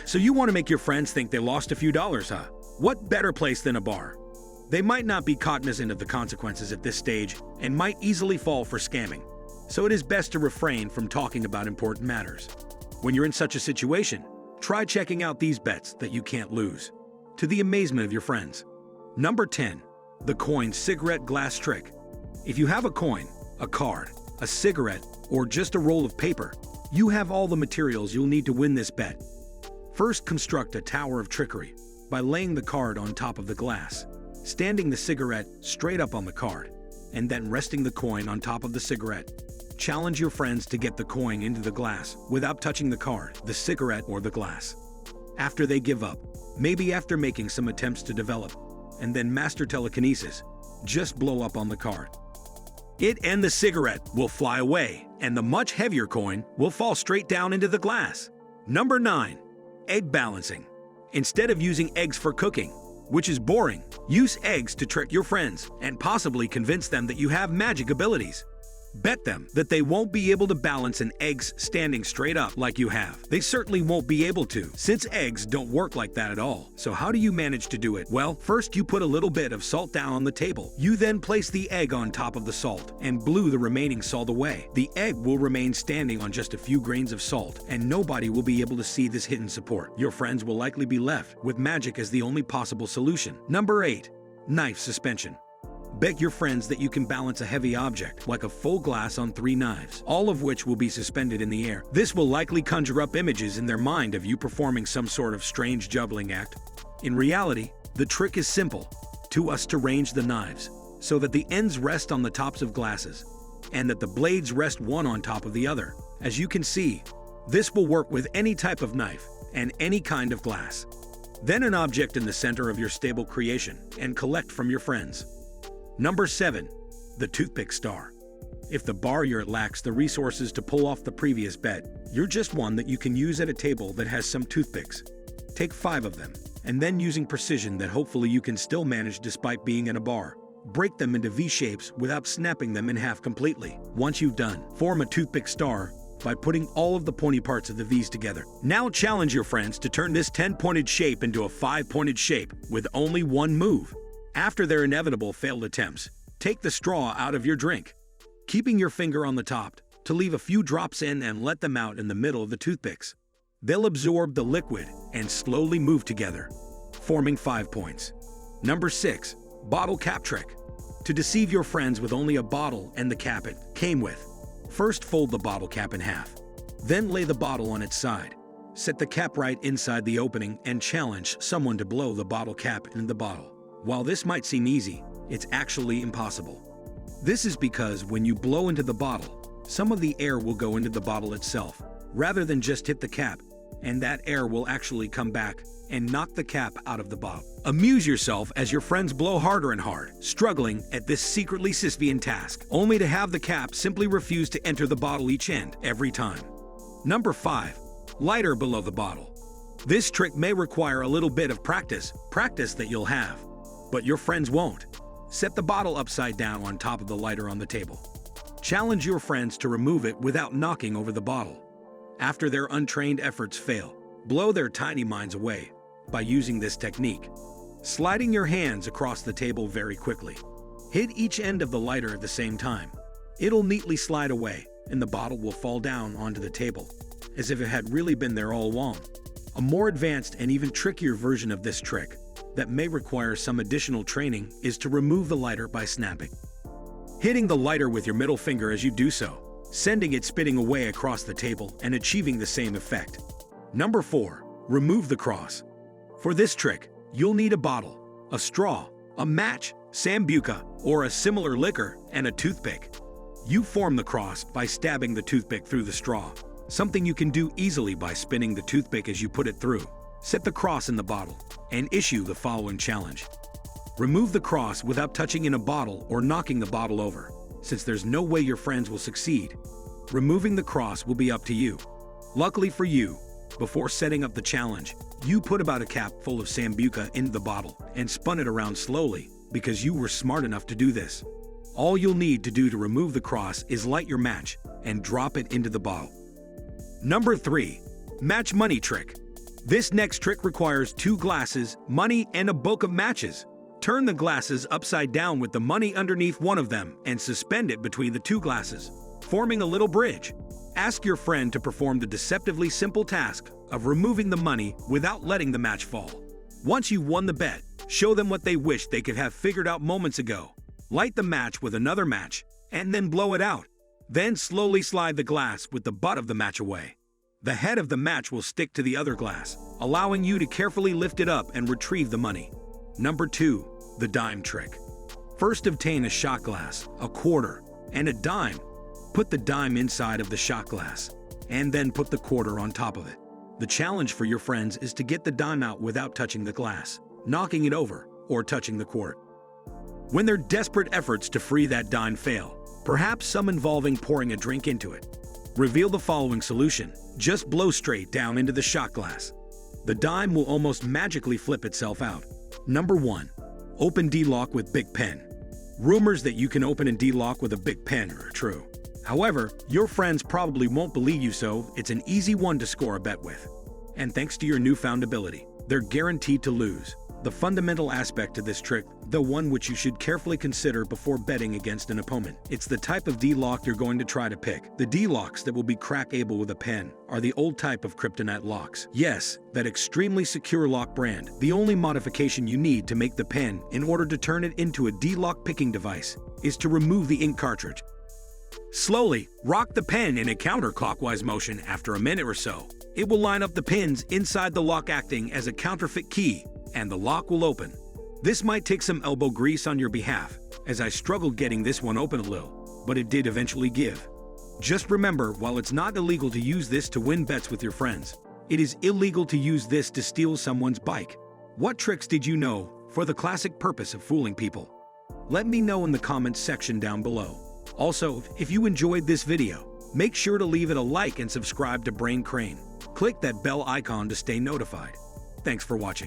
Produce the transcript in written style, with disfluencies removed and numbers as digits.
So you want to make your friends think they lost a few dollars, huh? What better place than a bar? They might not be cognizant of the consequences at this stage and might easily fall for scamming. So it is best to refrain from talking about important matters. When you're in such a situation, try checking out these bets that you can't lose, to the amazement of your friends. Number 10. The coin cigarette glass trick. If you have a coin, a card, a cigarette, or just a roll of paper, you have all the materials you'll need to win this bet. First, construct a tower of trickery by laying the card on top of the glass, standing the cigarette straight up on the card, and then resting the coin on top of the cigarette. Challenge your friends to get the coin into the glass without touching the card, the cigarette, or the glass. After they give up, maybe after making some attempts to develop, and then master telekinesis, just blow up on the card. It and the cigarette will fly away, and the much heavier coin will fall straight down into the glass. Number 9. Egg balancing. Instead of using eggs for cooking, which is boring, use eggs to trick your friends and possibly convince them that you have magic abilities. Bet them that they won't be able to balance an egg standing straight up like you have. They certainly won't be able to, since eggs don't work like that at all. So how do you manage to do it? Well, first you put a little bit of salt down on the table. You then place the egg on top of the salt and blew the remaining salt away. The egg will remain standing on just a few grains of salt, and nobody will be able to see this hidden support. Your friends will likely be left with magic as the only possible solution. Number 8. Knife suspension. Bet your friends that you can balance a heavy object, like a full glass, on 3 knives, all of which will be suspended in the air. This will likely conjure up images in their mind of you performing some sort of strange juggling act. In reality, the trick is simple. To arrange the knives so that the ends rest on the tops of glasses, and that the blades rest one on top of the other. As you can see, this will work with any type of knife and any kind of glass. Then an object in the center of your stable creation, and collect from your friends. Number 7. The Toothpick Star. If the bar you're at lacks the resources to pull off the previous bet, you're just one that you can use at a table that has some toothpicks. Take 5 of them, and then using precision that hopefully you can still manage despite being in a bar, break them into V shapes without snapping them in half completely. Once you've done, form a toothpick star by putting all of the pointy parts of the V's together. Now challenge your friends to turn this 10-pointed shape into a 5-pointed shape with only one move. After their inevitable failed attempts, take the straw out of your drink, keeping your finger on the top to leave a few drops in and let them out in the middle of the toothpicks. They'll absorb the liquid and slowly move together, forming 5 points. Number 6. Bottle cap trick. To deceive your friends with only a bottle and the cap it came with. First, fold the bottle cap in half. Then lay the bottle on its side. Set the cap right inside the opening and challenge someone to blow the bottle cap into the bottle. While this might seem easy, it's actually impossible. This is because when you blow into the bottle, some of the air will go into the bottle itself, rather than just hit the cap, and that air will actually come back and knock the cap out of the bottle. Amuse yourself as your friends blow harder and hard, struggling at this secretly Sisyphean task, only to have the cap simply refuse to enter the bottle each end, every time. Number 5. Lighter below the bottle. This trick may require a little bit of practice that you'll have, but your friends won't. Set the bottle upside down on top of the lighter on the table. Challenge your friends to remove it without knocking over the bottle. After their untrained efforts fail, blow their tiny minds away by using this technique, sliding your hands across the table very quickly. Hit each end of the lighter at the same time. It'll neatly slide away, and the bottle will fall down onto the table, as if it had really been there all along. A more advanced and even trickier version of this trick that may require some additional training is to remove the lighter by snapping. Hitting the lighter with your middle finger as you do so, sending it spitting away across the table and achieving the same effect. Number 4. Remove the cross. For this trick, you'll need a bottle, a straw, a match, sambuca, or a similar liquor, and a toothpick. You form the cross by stabbing the toothpick through the straw, something you can do easily by spinning the toothpick as you put it through. Set the cross in the bottle and issue the following challenge. Remove the cross without touching in a bottle or knocking the bottle over, since there's no way your friends will succeed. Removing the cross will be up to you. Luckily for you, before setting up the challenge, you put about a cap full of sambuca into the bottle and spun it around slowly because you were smart enough to do this. All you'll need to do to remove the cross is light your match and drop it into the bottle. Number 3. Match money trick. This next trick requires 2 glasses, money, and a book of matches. Turn the glasses upside down with the money underneath one of them and suspend it between the 2 glasses, forming a little bridge. Ask your friend to perform the deceptively simple task of removing the money without letting the match fall. Once you've won the bet, show them what they wish they could have figured out moments ago. Light the match with another match, and then blow it out. Then slowly slide the glass with the butt of the match away. The head of the match will stick to the other glass, allowing you to carefully lift it up and retrieve the money. Number 2. The dime trick. First, obtain a shot glass, a quarter, and a dime. Put the dime inside of the shot glass, and then put the quarter on top of it. The challenge for your friends is to get the dime out without touching the glass, knocking it over, or touching the quart. When their desperate efforts to free that dime fail, perhaps some involving pouring a drink into it, reveal the following solution. Just blow straight down into the shot glass. The dime will almost magically flip itself out. Number 1. Open D-lock with big pen. Rumors that you can open and D-lock with a big pen are true. However, your friends probably won't believe you, so it's an easy one to score a bet with. And thanks to your newfound ability, they're guaranteed to lose. The fundamental aspect to this trick, the one which you should carefully consider before betting against an opponent. It's the type of D-lock you're going to try to pick. The D-locks that will be crack-able with a pen are the old type of kryptonite locks. Yes, that extremely secure lock brand. The only modification you need to make the pen in order to turn it into a D-lock picking device is to remove the ink cartridge. Slowly rock the pen in a counterclockwise motion. After a minute or so, it will line up the pins inside the lock, acting as a counterfeit key, and the lock will open. This might take some elbow grease on your behalf, as I struggled getting this one open a little, but it did eventually give. Just remember, while it's not illegal to use this to win bets with your friends, it is illegal to use this to steal someone's bike. What tricks did you know for the classic purpose of fooling people? Let me know in the comments section down below. Also, if you enjoyed this video, make sure to leave it a like and subscribe to CRAIN. Click that bell icon to stay notified. Thanks for watching.